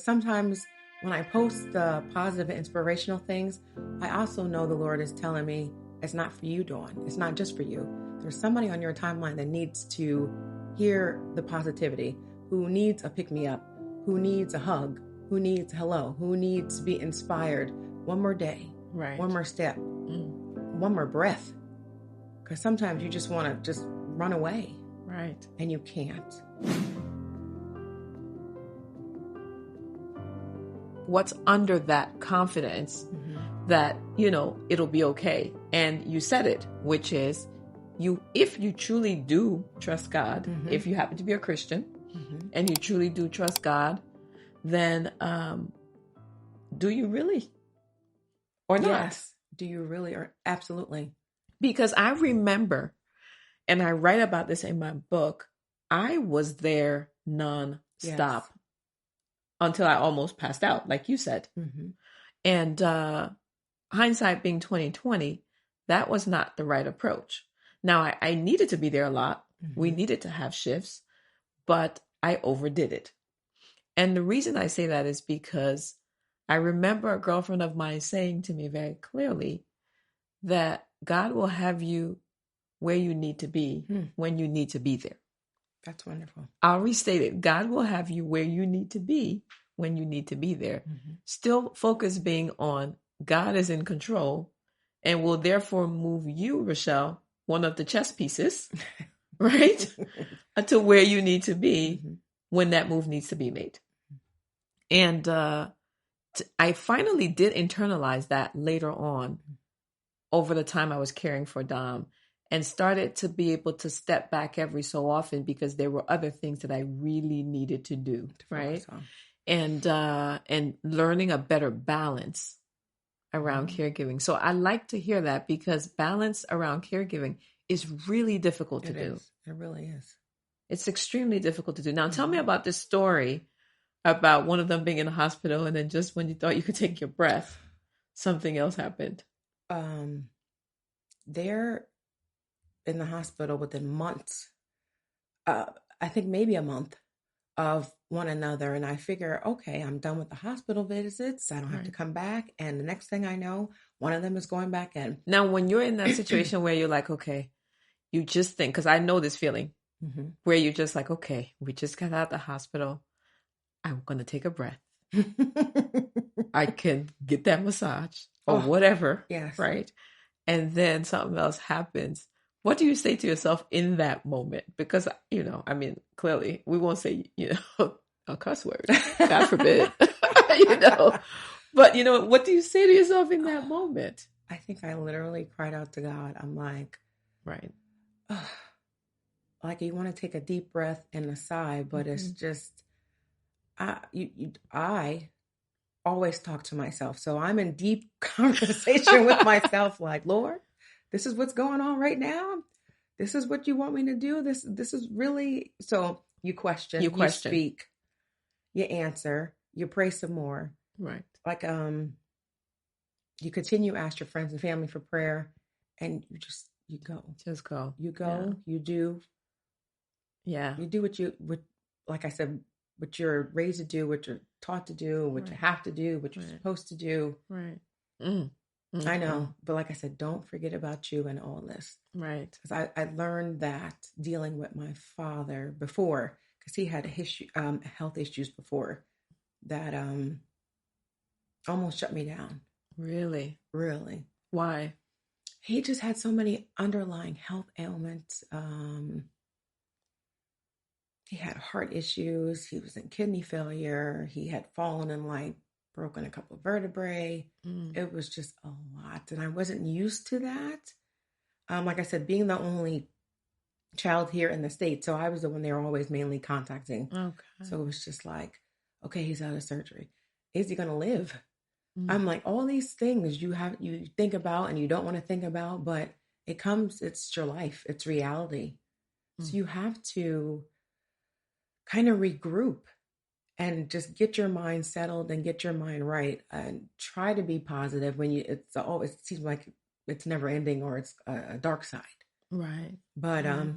sometimes when I post the positive and inspirational things, I also know the Lord is telling me it's not for you, Dawn. It's not just for you. There's somebody on your timeline that needs to hear the positivity, who needs a pick-me-up, who needs a hug, who needs hello, who needs to be inspired. One more day, Right. one more step, one more breath. Because sometimes you just want to just run away. Right. And you can't. What's under that confidence that, it'll be okay. And you said it, which is if you truly do trust God, if you happen to be a Christian and you truly do trust God, then do you really? Or not? Yes. Do you really? Or absolutely. Because I remember, and I write about this in my book, I was there nonstop until I almost passed out, like you said. And hindsight being 2020, that was not the right approach. Now, I needed to be there a lot. We needed to have shifts, but I overdid it. And the reason I say that is because I remember a girlfriend of mine saying to me very clearly that God will have you where you need to be when you need to be there. That's wonderful. I'll restate it. God will have you where you need to be when you need to be there. Still focus being on God is in control and will therefore move you, Rochelle, one of the chess pieces, right? To where you need to be when that move needs to be made. And I finally did internalize that later on over the time I was caring for Dom, and started to be able to step back every so often because there were other things that I really needed to do, right? And learning a better balance around caregiving. So I like to hear that because balance around caregiving is really difficult to do. It really is. It's extremely difficult to do. Now, tell me about this story about one of them being in the hospital, and then just when you thought you could take your breath, something else happened. They're in the hospital within months, I think maybe a month of one another. And I figure, okay, I'm done with the hospital visits. I don't have to come back. And the next thing I know, one of them is going back in. Now, when you're in that situation where you're like, okay, you just think, because I know this feeling, where you're just like, okay, we just got out of the hospital. I'm going to take a breath. I can get that massage or whatever. Yes. Right. And then something else happens. What do you say to yourself in that moment? Because, clearly we won't say, a cuss word, God forbid, but what do you say to yourself in that moment? I think I literally cried out to God. I'm like, right. Like you want to take a deep breath and a sigh, but it's just, I always talk to myself. So I'm in deep conversation with myself, like, Lord, this is what's going on right now. This is what you want me to do. This is really, so you question, you speak, you answer, you pray some more. Right. Like, you continue to ask your friends and family for prayer, and you go. Just go. You go, you do. Yeah. You do what like I said, what you're raised to do, what you're taught to do, what you have to do, what you're supposed to do. Right. I know. But like I said, don't forget about you and all this. Right. Because I learned that dealing with my father before, because he had a history, health issues before that almost shut me down. Really? Really. Why? He just had so many underlying health ailments. He had heart issues. He was in kidney failure. He had fallen and broken a couple of vertebrae. It was just a lot. And I wasn't used to that. Like I said, being the only child here in the States. So I was the one they were always mainly contacting. Okay. So it was just like, okay, he's out of surgery. Is he going to live? I'm like, all these things you think about and you don't want to think about, but it's your life. It's reality. So you have to kind of regroup and just get your mind settled and get your mind right and try to be positive when it seems like it's never ending or it's a dark side. Right. But I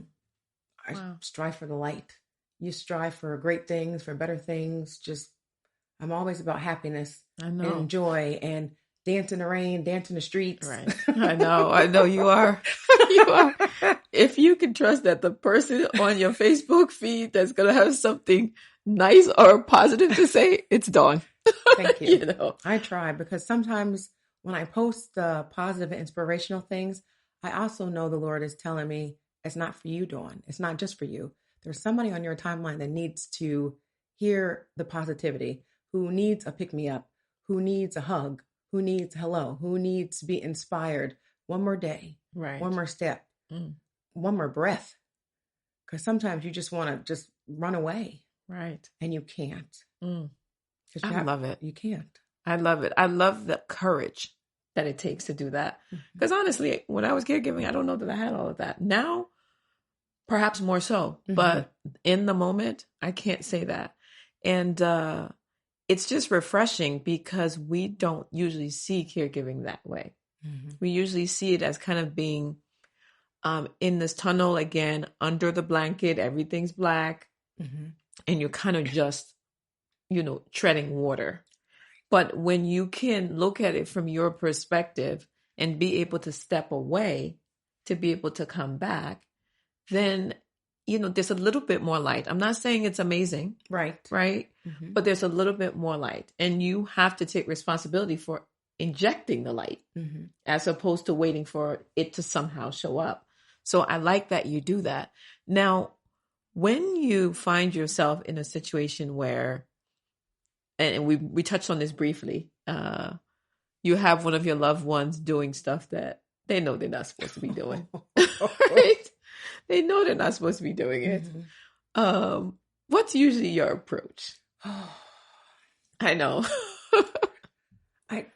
strive for the light. You strive for great things, for better things. Just I'm always about happiness I know. and joy and dance in the rain, dance in the streets. Right. I know you are. You are. If you can trust that the person on your Facebook feed that's going to have something nice or positive to say, it's Dawn. Thank you. You know, I try, because sometimes when I post the positive and inspirational things, I also know the Lord is telling me it's not for you, Dawn. It's not just for you. There's somebody on your timeline that needs to hear the positivity, who needs a pick me up, who needs a hug, who needs hello, who needs to be inspired. One more day, right. One more step, one more breath. Because sometimes you just want to just run away. Right. And you can't. I love it. You can't. I love it. I love the courage that it takes to do that. Because honestly, when I was caregiving, I don't know that I had all of that. Now, perhaps more so. But in the moment, I can't say that. And it's just refreshing because we don't usually see caregiving that way. We usually see it as kind of being in this tunnel again, under the blanket, everything's black, and you're kind of just, treading water. But when you can look at it from your perspective and be able to step away to be able to come back, then, there's a little bit more light. I'm not saying it's amazing. Right. But there's a little bit more light. And you have to take responsibility for injecting the light as opposed to waiting for it to somehow show up. So I like that you do that. Now, when you find yourself in a situation where, and we touched on this briefly, you have one of your loved ones doing stuff that they know they're not supposed to be doing. Right? They know they're not supposed to be doing it. What's usually your approach? I know. I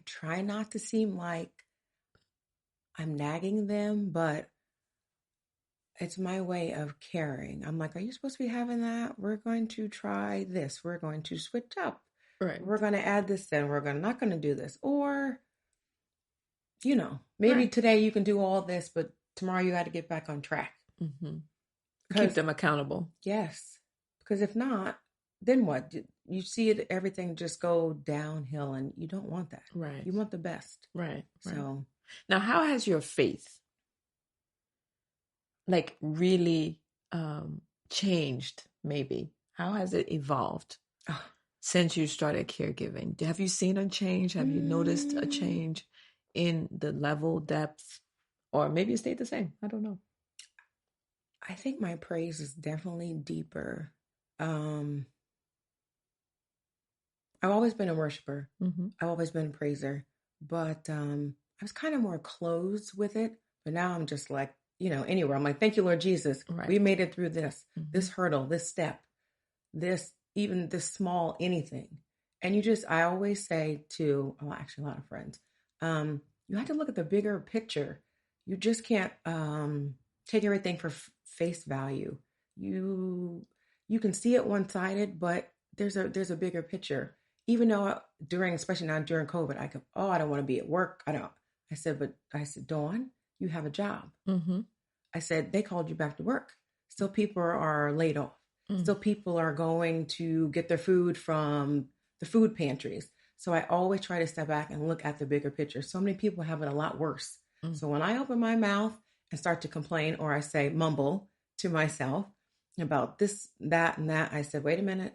try not to seem like I'm nagging them, but it's my way of caring. I'm like, are you supposed to be having that? We're going to try this. We're going to switch up. Right. We're going to add this in. We're not going to do this. Or, maybe today you can do all this, but tomorrow you got to get back on track. Keep them accountable. Yes. Because if not, then what? You see it, everything just go downhill, and you don't want that. Right. You want the best. Right. So now, how has your faith really changed? Maybe how has it evolved since you started caregiving? Have you seen a change? Have you noticed a change in the level, depth, or maybe it stayed the same? I don't know. I think my praise is definitely deeper. I've always been a worshiper. I've always been a praiser, but I was kind of more closed with it. But now I'm just like, anywhere. I'm like, thank you, Lord Jesus. Right. We made it through this, this hurdle, this step, even this small anything. And I always say to, actually a lot of friends, you have to look at the bigger picture. You just can't take everything for face value. You can see it one-sided, but there's a bigger picture. Even though especially now during COVID, I go, I don't want to be at work. I said, Dawn, you have a job. I said, they called you back to work. Still people are laid off. Still people are going to get their food from the food pantries. So I always try to step back and look at the bigger picture. So many people have it a lot worse. So when I open my mouth and start to complain, or I say mumble to myself about this, that, and that, I said, wait a minute.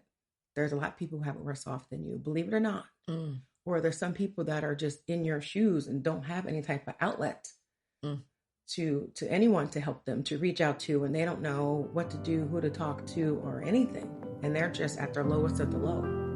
There's a lot of people who have it worse off than you, believe it or not. Or there's some people that are just in your shoes and don't have any type of outlet to anyone to help them, to reach out to, and they don't know what to do, who to talk to, or anything. And they're just at their lowest of the low.